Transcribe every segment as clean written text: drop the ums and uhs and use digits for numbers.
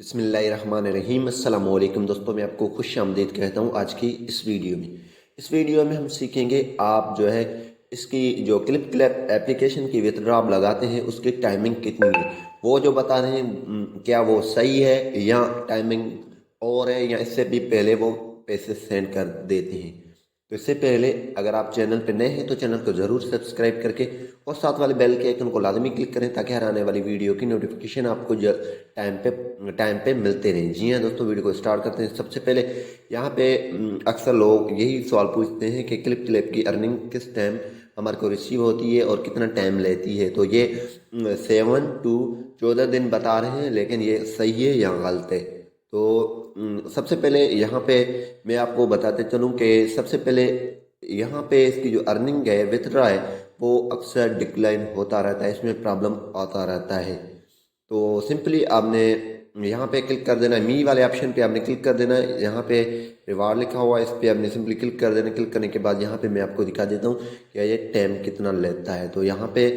बिस्मिल्लाहिर्रहमानिर्रहीम। अस्सलाम वालेकुम दोस्तों, मैं आपको खुश आमदीद कहता हूँ आज की इस वीडियो में। इस वीडियो में हम सीखेंगे आप जो है इसकी जो क्लिप क्लैप एप्लीकेशन की विथड्रॉ आप लगाते हैं उसकी टाइमिंग कितनी है, वो जो बता रहे हैं क्या वो सही है या टाइमिंग और है या इससे भी पहले वो पैसे सेंड कर देते हैं। तो इससे पहले अगर आप चैनल पर नए हैं तो चैनल को ज़रूर सब्सक्राइब करके और साथ वाले बेल के आइकन को लाजमी क्लिक करें ताकि हर आने वाली वीडियो की नोटिफिकेशन आपको टाइम पे मिलते रहें। जी हाँ दोस्तों, वीडियो को स्टार्ट करते हैं। सबसे पहले यहाँ पे अक्सर लोग यही सवाल पूछते हैं कि क्लिप क्लिप की अर्निंग किस टाइम हमारे को रिसीव होती है और कितना टाइम लेती है। तो ये 7 to 14 दिन बता रहे हैं, लेकिन ये सही है या गलत है। तो सबसे पहले यहाँ पे मैं आपको बताते चलूँ कि सबसे पहले यहाँ पे इसकी जो अर्निंग है विथड्रॉ है वो अक्सर डिक्लाइन होता रहता है, इसमें प्रॉब्लम आता रहता है। तो सिंपली आपने यहाँ पे क्लिक कर देना है, मी वाले ऑप्शन पे आपने क्लिक कर देना है। यहाँ पे रिवार्ड लिखा हुआ है, इस पर आपने सिंपली क्लिक कर देना। क्लिक करने के बाद यहाँ पे मैं आपको दिखा देता हूँ कि ये टाइम कितना लेता है। तो यहाँ पे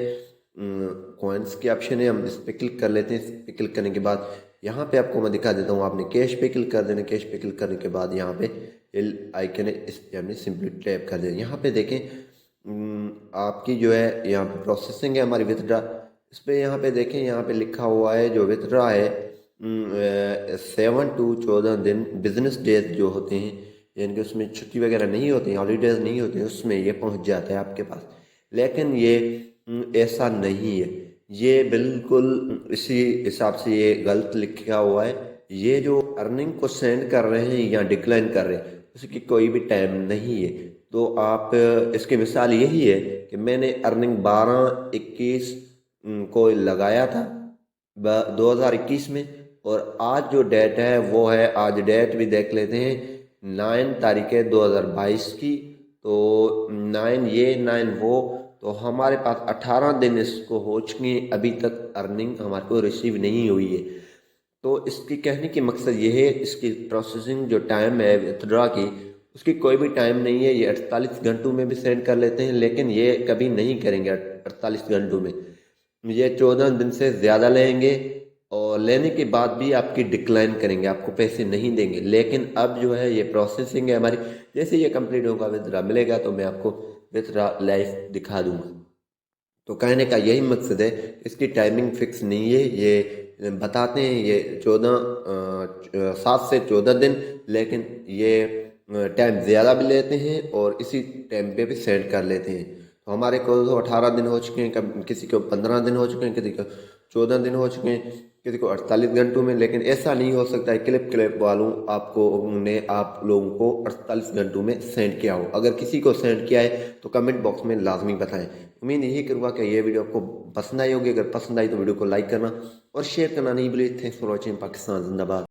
कॉइन्स के ऑप्शन है, हम इस पर क्लिक कर लेते हैं। इस पर क्लिक करने के बाद यहाँ पे आपको मैं दिखा देता हूँ, आपने कैश पे क्लिक कर देना। कैश पे क्लिक करने के बाद यहाँ पे एल आइकन है, इस पर हमने सिंपली टैप कर देना। यहाँ पे देखें आपकी जो है यहाँ पे प्रोसेसिंग है हमारी विथड्रॉ, इस पर यहाँ पे देखें, यहाँ पे लिखा हुआ है जो विथड्रॉ है 7 to 14 दिन बिजनेस डेज जो होते हैं, यानी कि उसमें छुट्टी वगैरह नहीं होती, हॉलीडेज नहीं होते, उसमें ये पहुंच जाता है आपके पास। लेकिन ये ऐसा नहीं है, ये बिल्कुल इसी हिसाब से ये गलत लिखा हुआ है। ये जो अर्निंग को सेंड कर रहे हैं या डिक्लाइन कर रहे हैं उसकी कोई भी टाइम नहीं है। तो आप इसकी मिसाल यही है कि मैंने अर्निंग 12-21 को लगाया था 2021 में, और आज जो डेट है वो है, आज डेट भी देख लेते हैं, 9 तारीख है 2022 की। तो 9 ये 9 वो, तो हमारे पास 18 दिन इसको हो चुके हैं, अभी तक अर्निंग हमारे को रिसीव नहीं हुई है। तो इसकी कहने की मकसद ये है, इसकी प्रोसेसिंग जो टाइम है विथड्रॉ की उसकी कोई भी टाइम नहीं है। ये 48 घंटों में भी सेंड कर लेते हैं, लेकिन ये कभी नहीं करेंगे 48 घंटों में, ये 14 दिन से ज़्यादा लेंगे और लेने के बाद भी आपकी डिक्लाइन करेंगे, आपको पैसे नहीं देंगे। लेकिन अब जो है ये प्रोसेसिंग है हमारी, जैसे ये कंप्लीट होगा विथड्रॉ मिलेगा तो मैं आपको विथड्रॉ लाइव दिखा दूंगा। तो कहने का यही मकसद है, इसकी टाइमिंग फिक्स नहीं है। ये बताते हैं ये 7 से 14 दिन, लेकिन ये टाइम ज़्यादा भी लेते हैं और इसी टाइम पे भी सेंड कर लेते हैं। तो हमारे को तो 18 दिन हो चुके हैं, किसी को 15 दिन हो चुके हैं, किसी को 14 दिन हो चुके हैं, किसी को 48 घंटों में। लेकिन ऐसा नहीं हो सकता है क्लिप क्लिप वालों आप लोगों को 48 घंटों में सेंड किया हो। अगर किसी को सेंड किया है तो कमेंट बॉक्स में लाजमी बताएं। उम्मीद यही करूँगा कि ये वीडियो आपको पसंद आई होगी। अगर पसंद आई तो वीडियो को लाइक करना और शेयर करना नहीं भूलिए। Thanks for watching. पाकिस्तान जिंदाबाद।